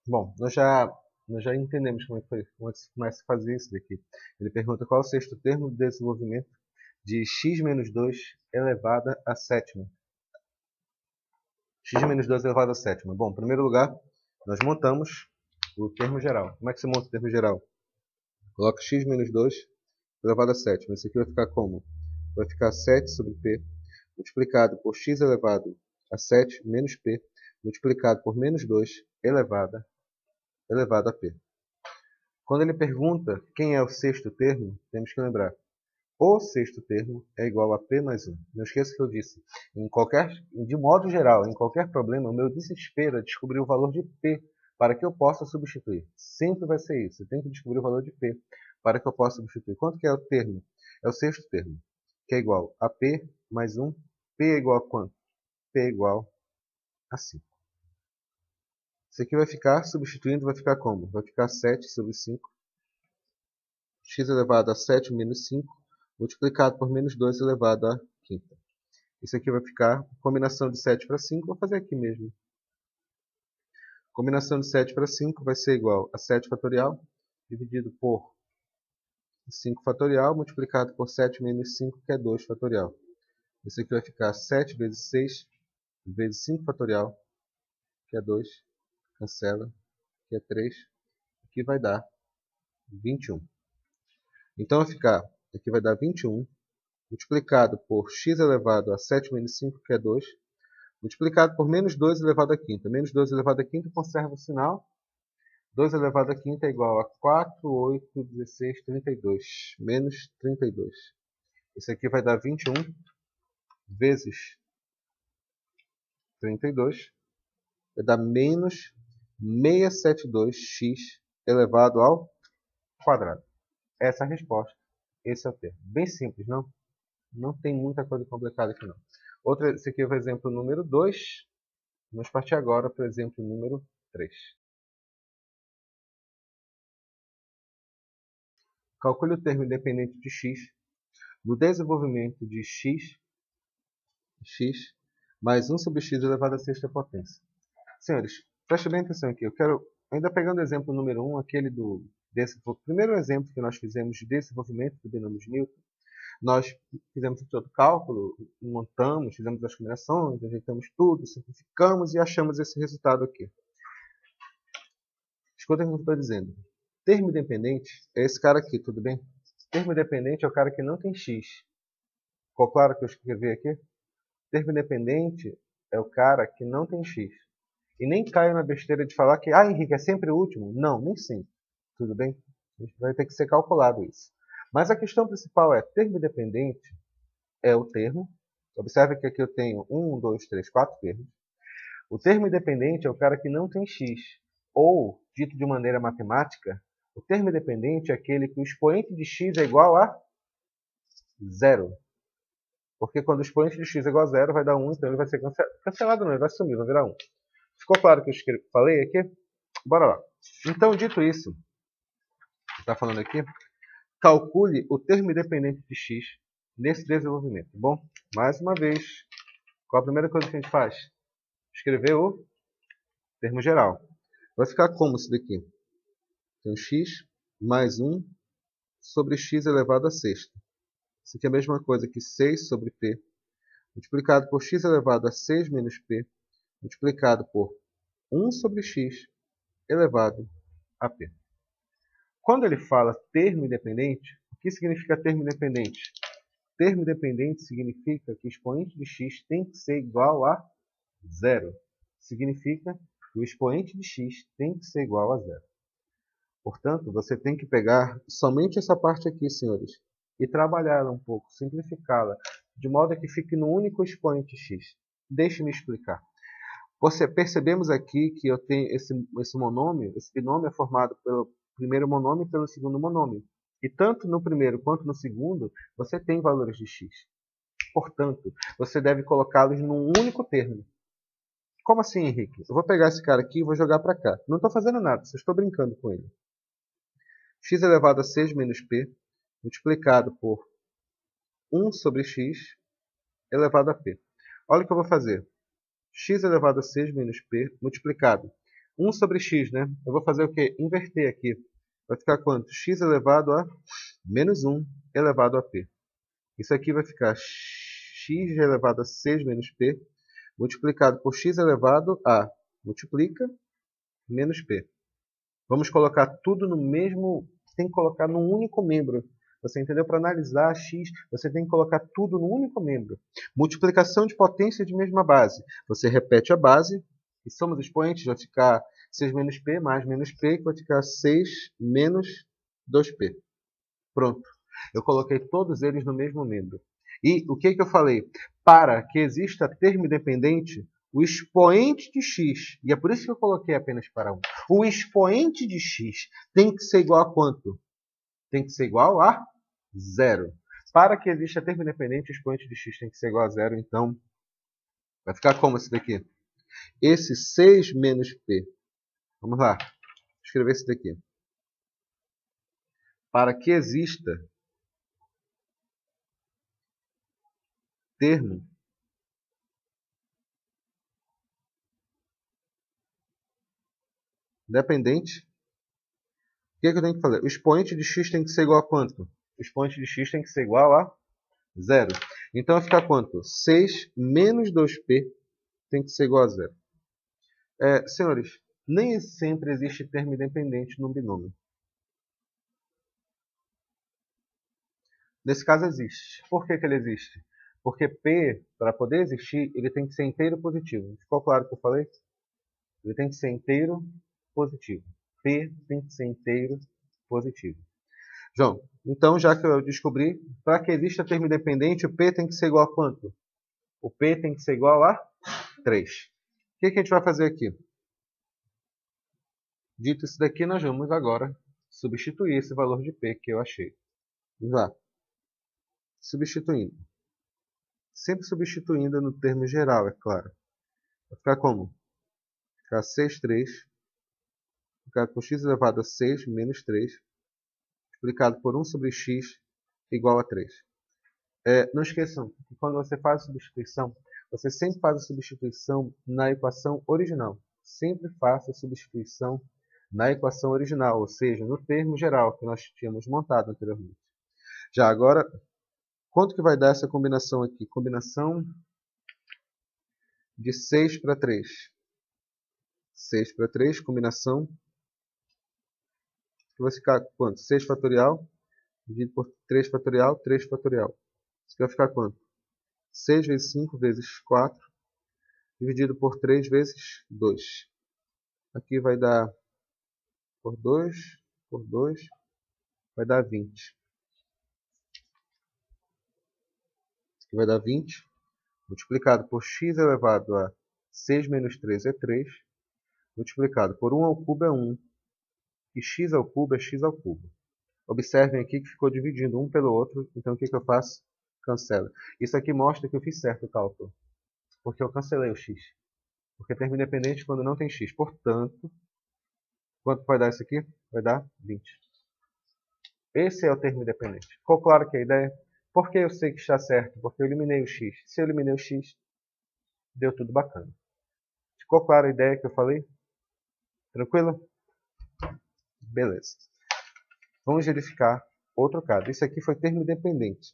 Bom, nós já entendemos como é que se fazia isso daqui. Ele pergunta qual é o sexto termo de desenvolvimento de x menos 2 elevado à sétima. X menos 2 elevado à sétima. Bom, em primeiro lugar, nós montamos o termo geral. Como é que se monta o termo geral? Coloca x menos 2 elevado à sétima. Isso aqui vai ficar como? Vai ficar 7 sobre p multiplicado por x elevado a 7 menos p multiplicado por menos 2 elevado a p. Quando ele pergunta quem é o sexto termo, temos que lembrar. O sexto termo é igual a p mais 1. Não esqueça que eu disse. De modo geral, em qualquer problema, o meu desespero é descobrir o valor de p para que eu possa substituir. Sempre vai ser isso. Eu tenho que descobrir o valor de p para que eu possa substituir. Quanto que é o termo? É o sexto termo, que é igual a p mais 1. P é igual a quanto? P é igual a 5. Isso aqui vai ficar, substituindo, vai ficar como? Vai ficar 7 sobre 5, x elevado a 7 menos 5, multiplicado por menos 2 elevado a quinta. Isso aqui vai ficar combinação de 7 para 5, vou fazer aqui mesmo. Combinação de 7 para 5 vai ser igual a 7 fatorial, dividido por 5 fatorial, multiplicado por 7 menos 5, que é 2 fatorial. Isso aqui vai ficar 7 vezes 6, vezes 5 fatorial, que é 2, cancela, que é 3, aqui vai dar 21. Então vai ficar, aqui vai dar 21, multiplicado por x elevado a 7 menos 5, que é 2, multiplicado por menos 2 elevado a quinta. Menos 2 elevado a quinta conserva o sinal. 2 elevado a quinta é igual a 4, 8, 16, 32. Menos 32. Isso aqui vai dar 21 vezes 32. Vai dar menos 672x elevado ao quadrado. Essa é a resposta. Esse é o termo. Bem simples, não? Não tem muita coisa complicada aqui, não. Esse aqui é o exemplo número 2. Vamos partir agora para o exemplo número 3. Calcule o termo independente de x no desenvolvimento de x mais 1 sobre x elevado à sexta potência. Senhores, preste bem atenção aqui. Eu quero, ainda pegando o exemplo número 1, aquele desse primeiro exemplo que nós fizemos de desenvolvimento do binômio de Newton, nós fizemos todo o cálculo, montamos, fizemos as combinações, ajeitamos tudo, simplificamos e achamos esse resultado aqui. Escuta o que eu estou dizendo. Termo independente é esse cara aqui, tudo bem? Termo independente é o cara que não tem x. Ficou claro o que eu escrevi aqui? Termo independente é o cara que não tem x. E nem caia na besteira de falar que, Henrique, é sempre o último. Não, nem sempre. Tudo bem? Vai ter que ser calculado isso. Mas a questão principal é, termo independente é o termo. Observe que aqui eu tenho 1, 2, 3, 4 termos. O termo independente é o cara que não tem x. Ou, dito de maneira matemática, o termo independente é aquele que o expoente de x é igual a zero. Porque quando o expoente de x é igual a zero, vai dar 1, então ele vai ser cancelado, não, ele vai sumir, vai virar 1. Ficou claro o que eu falei aqui? Bora lá. Então, dito isso, está falando aqui, calcule o termo independente de x nesse desenvolvimento. Bom, mais uma vez, qual a primeira coisa que a gente faz? Escrever o termo geral. Vai ficar como isso daqui? Tem x mais 1 sobre x elevado a sexta. Isso aqui é a mesma coisa que 6 sobre p, multiplicado por x elevado a 6 menos p, multiplicado por 1 sobre x elevado a p. Quando ele fala termo independente, o que significa termo independente? Termo independente significa que o expoente de x tem que ser igual a zero. Significa que o expoente de x tem que ser igual a zero. Portanto, você tem que pegar somente essa parte aqui, senhores, e trabalhá-la um pouco, simplificá-la, de modo que fique no único expoente x. Deixe-me explicar. Percebemos aqui que eu tenho esse monômio, esse binômio é formado pelo primeiro monômio e pelo segundo monômio. E tanto no primeiro quanto no segundo, você tem valores de x. Portanto, você deve colocá-los num único termo. Como assim, Henrique? Eu vou pegar esse cara aqui e vou jogar para cá. Não estou fazendo nada, só estou brincando com ele. X elevado a 6 menos p, multiplicado por 1 sobre x elevado a p. Olha o que eu vou fazer. X elevado a 6 menos p, multiplicado. 1 sobre x, né? Eu vou fazer o quê? Inverter aqui. Vai ficar quanto? X elevado a menos 1 elevado a p. Isso aqui vai ficar x elevado a 6 menos p, multiplicado por x elevado a, multiplica, menos p. Vamos colocar tudo no mesmo, tem que colocar num único membro. Você entendeu? Para analisar x, você tem que colocar tudo no único membro. Multiplicação de potência de mesma base. Você repete a base, e somos expoentes, vai ficar 6 menos p mais menos p, que vai ficar 6 menos 2p. Pronto. Eu coloquei todos eles no mesmo membro. E o que eu falei? Para que exista termo independente, o expoente de x, e é por isso que eu coloquei apenas para 1, o expoente de x tem que ser igual a quanto? Tem que ser igual a 0. Para que exista termo independente, o expoente de x tem que ser igual a 0, então vai ficar como esse daqui? Esse 6 menos p. Vamos lá. Vou escrever esse daqui. Para que exista termo dependente, o que eu tenho que fazer? O expoente de x tem que ser igual a quanto? O expoente de x tem que ser igual a 0. Então vai ficar quanto? 6 menos 2p tem que ser igual a 0. Senhores, nem sempre existe termo independente num binômio. Nesse caso existe. Por que ele existe? Porque p, para poder existir, ele tem que ser inteiro positivo. Ficou claro o que eu falei? Ele tem que ser inteiro positivo. P tem que ser inteiro positivo. João, então já que eu descobri, para que exista termo independente, o P tem que ser igual a quanto? O P tem que ser igual a 3. O que a gente vai fazer aqui? Dito isso daqui, nós vamos agora substituir esse valor de P que eu achei. Vamos lá. Substituindo. Sempre substituindo no termo geral, é claro. Vai ficar como? Vai ficar 6, 3. Ficar com x elevado a 6 menos 3. Multiplicado por 1 sobre x igual a 3. Não esqueçam que quando você faz a substituição, você sempre faz a substituição na equação original. Sempre faça a substituição na equação original, ou seja, no termo geral que nós tínhamos montado anteriormente. Já agora, quanto que vai dar essa combinação aqui? Combinação de 6 para 3. 6 para 3, combinação. Que vai ficar quanto? 6 fatorial dividido por 3 fatorial, 3 fatorial. Isso vai ficar quanto? 6 vezes 5 vezes 4, dividido por 3 vezes 2. Aqui vai dar por 2, vai dar 20. Aqui vai dar 20, multiplicado por x elevado a 6 menos 3 é 3, multiplicado por 1 ao cubo é 1, e x ao cubo é x ao cubo. Observem aqui que ficou dividindo um pelo outro, então o que eu faço? Cancelo. Isso aqui mostra que eu fiz certo o cálculo, porque eu cancelei o x. Porque termo independente quando não tem x. Portanto, quanto vai dar isso aqui? Vai dar 20. Esse é o termo independente. Ficou claro que a ideia? Por que eu sei que está certo? Porque eu eliminei o x. Se eu eliminei o x, deu tudo bacana. Ficou clara a ideia que eu falei? Tranquilo? Beleza. Vamos verificar outro caso. Isso aqui foi termo independente.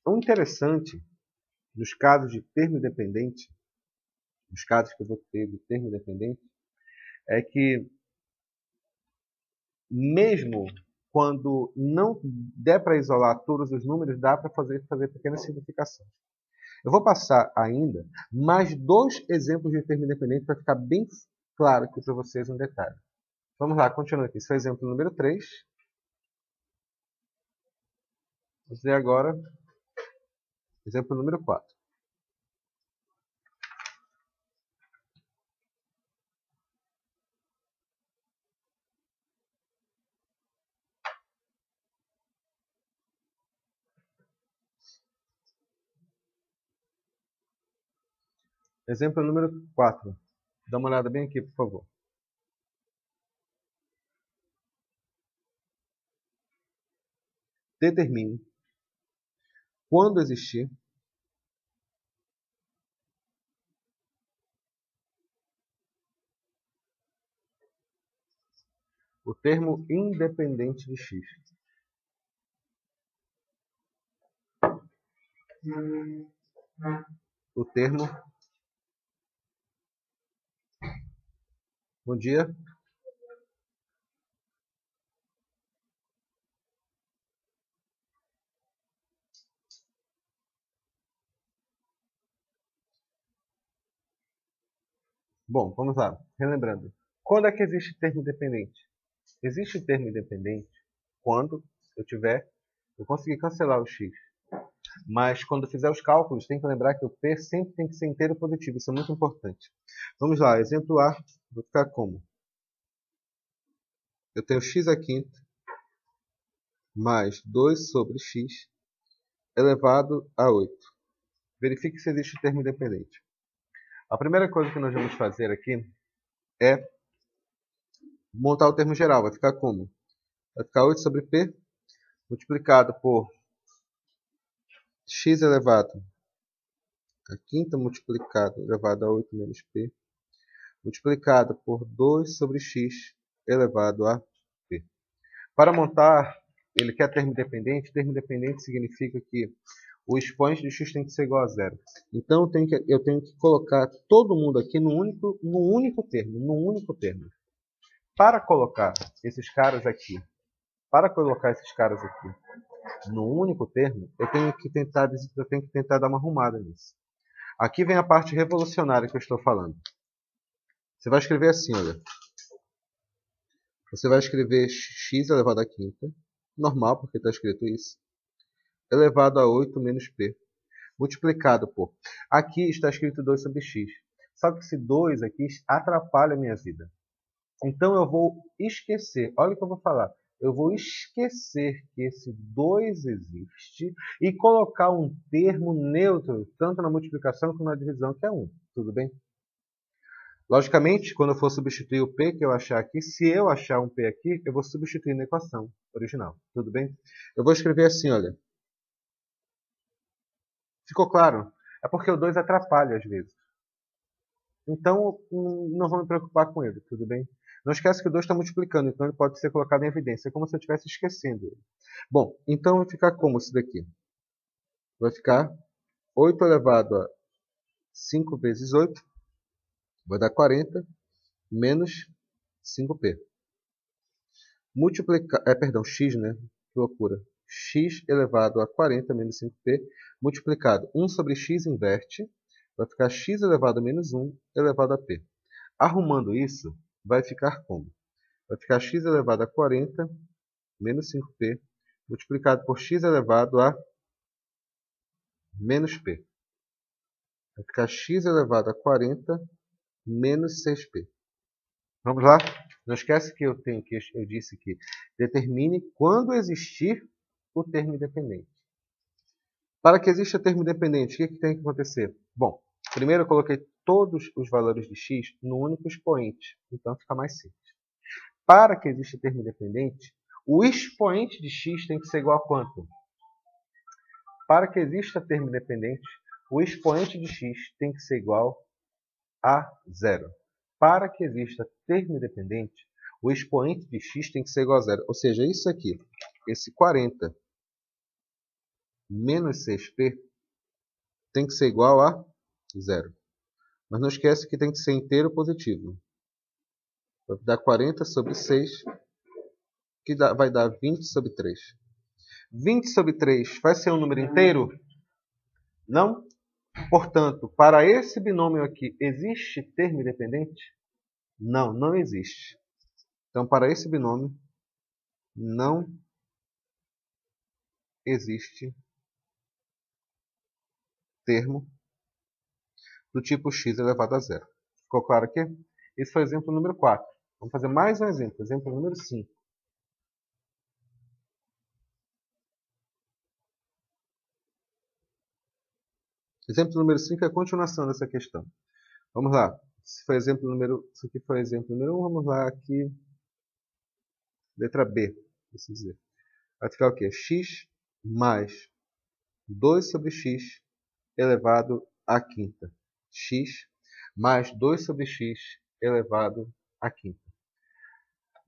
O interessante nos casos de termo independente, nos casos que eu vou ter de termo independente, é que mesmo quando não der para isolar todos os números, dá para fazer pequenas simplificações. Eu vou passar ainda mais 2 exemplos de termo independente para ficar bem claro aqui para vocês um detalhe. Vamos lá, continuando aqui. Esse foi o exemplo número 3. Vamos ver agora exemplo número 4. Exemplo número 4. Dá uma olhada bem aqui, por favor. Determine quando existir o termo independente de x. O termo... Bom dia. Bom, vamos lá. Relembrando. Quando é que existe termo independente? Existe termo independente quando eu conseguir cancelar o x. Mas quando eu fizer os cálculos, tem que lembrar que o p sempre tem que ser inteiro positivo. Isso é muito importante. Vamos lá. Exemplo A. Vou ficar como? Eu tenho x à quinta mais 2 sobre x elevado a 8. Verifique se existe termo independente. A primeira coisa que nós vamos fazer aqui é montar o termo geral. Vai ficar como? Vai ficar 8 sobre p multiplicado por x elevado a quinta multiplicado elevado a 8 menos p multiplicado por 2 sobre x elevado a p. Para montar, ele quer termo independente. Termo independente significa que o expoente de x tem que ser igual a zero. Então eu tenho que colocar todo mundo aqui no único termo. Para colocar esses caras aqui no único termo, eu tenho que tentar dar uma arrumada nisso. Aqui vem a parte revolucionária que eu estou falando. Você vai escrever assim, olha. Você vai escrever x elevado a quinta, normal, porque está escrito isso, elevado a 8 menos p, multiplicado por... Aqui está escrito 2 sobre x. Só que esse 2 aqui atrapalha a minha vida. Então eu vou esquecer, olha o que eu vou falar. Eu vou esquecer que esse 2 existe e colocar um termo neutro, tanto na multiplicação como na divisão, que é 1. Tudo bem? Logicamente, quando eu for substituir o p que eu achar aqui, se eu achar um p aqui, eu vou substituir na equação original. Tudo bem? Eu vou escrever assim, olha. Ficou claro? É porque o 2 atrapalha às vezes. Então, não vou me preocupar com ele, tudo bem? Não esquece que o 2 está multiplicando, então ele pode ser colocado em evidência. É como se eu estivesse esquecendo ele. Bom, então vai ficar como isso daqui? Vai ficar 8 elevado a 5 vezes 8, vai dar 40, menos 5p. X, né? Que loucura. X elevado a 40 menos 5p, multiplicado 1 sobre x inverte, vai ficar x elevado a menos 1 elevado a p. Arrumando isso, vai ficar como? Vai ficar x elevado a 40 menos 5p, multiplicado por x elevado a menos p. Vai ficar x elevado a 40 menos 6p. Vamos lá? Não esquece que eu disse que determine quando existir o termo independente. Para que exista termo independente, o que tem que acontecer? Bom, primeiro eu coloquei todos os valores de x no único expoente, então fica mais simples. Para que exista termo independente, o expoente de x tem que ser igual a quanto? Para que exista termo independente, o expoente de x tem que ser igual a zero. Para que exista termo independente, o expoente de x tem que ser igual a zero. Ou seja, isso aqui, esse 40 menos 6p, tem que ser igual a zero. Mas não esquece que tem que ser inteiro positivo. Vai dar 40 sobre 6, que vai dar 20 sobre 3. 20 sobre 3 vai ser um número inteiro? Não? Portanto, para esse binômio aqui, existe termo independente? Não, não existe. Então, para esse binômio, não existe termo do tipo x elevado a zero. Ficou claro aqui? Esse foi o exemplo número 4. Vamos fazer mais um exemplo, exemplo número 5. Exemplo número 5 é a continuação dessa questão. Vamos lá. Isso aqui foi exemplo número 1. Vamos lá aqui. Letra B. Assim dizer. Vai ficar o quê? X mais 2 sobre x elevado à quinta. X mais 2 sobre x elevado à quinta.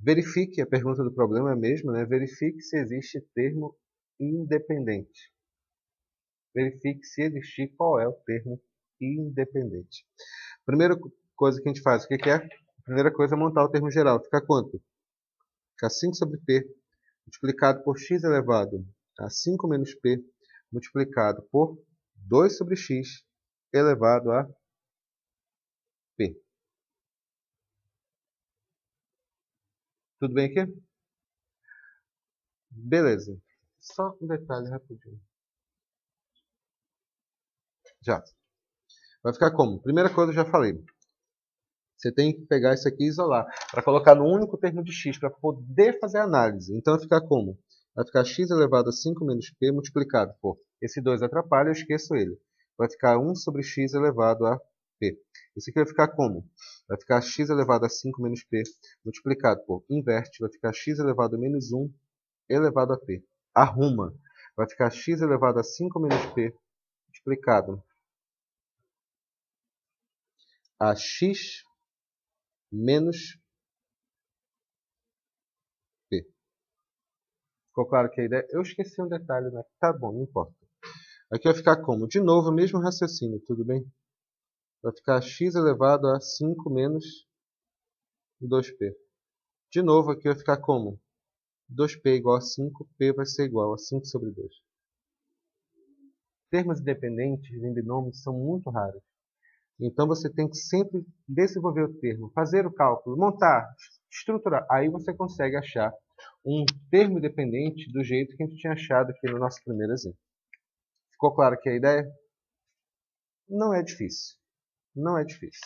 Verifique, a pergunta do problema é a mesma, né? Verifique se existe termo independente. Verifique se existir qual é o termo independente. Primeira coisa que a gente faz, o que é? Primeira coisa é montar o termo geral. Fica quanto? Fica 5 sobre p multiplicado por x elevado a 5 menos p multiplicado por 2 sobre x elevado a p. Tudo bem aqui? Beleza. Só um detalhe rapidinho. Já. Vai ficar como? Primeira coisa eu já falei. Você tem que pegar isso aqui e isolar, para colocar no único termo de x, para poder fazer a análise. Então vai ficar como? Vai ficar x elevado a 5 menos p multiplicado por... Esse 2 atrapalha, eu esqueço ele. Vai ficar 1 sobre x elevado a p. Isso aqui vai ficar como? Vai ficar x elevado a 5 menos p multiplicado por... Inverte, vai ficar x elevado a menos 1 elevado a p. Arruma. Vai ficar x elevado a 5 menos p multiplicado a x menos p. Ficou claro que a ideia... Eu esqueci um detalhe, né? Tá bom, não importa. Aqui vai ficar como? De novo, o mesmo raciocínio, tudo bem? Vai ficar x elevado a 5 menos 2p. De novo, aqui vai ficar como? 2p igual a 5, p vai ser igual a 5 sobre 2. Termos independentes em binômios são muito raros. Então você tem que sempre desenvolver o termo, fazer o cálculo, montar, estruturar. Aí você consegue achar um termo independente do jeito que a gente tinha achado aqui no nosso primeiro exemplo. Ficou claro aqui a ideia? Não é difícil. Não é difícil.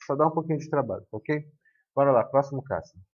Só dá um pouquinho de trabalho, ok? Bora lá, próximo caso.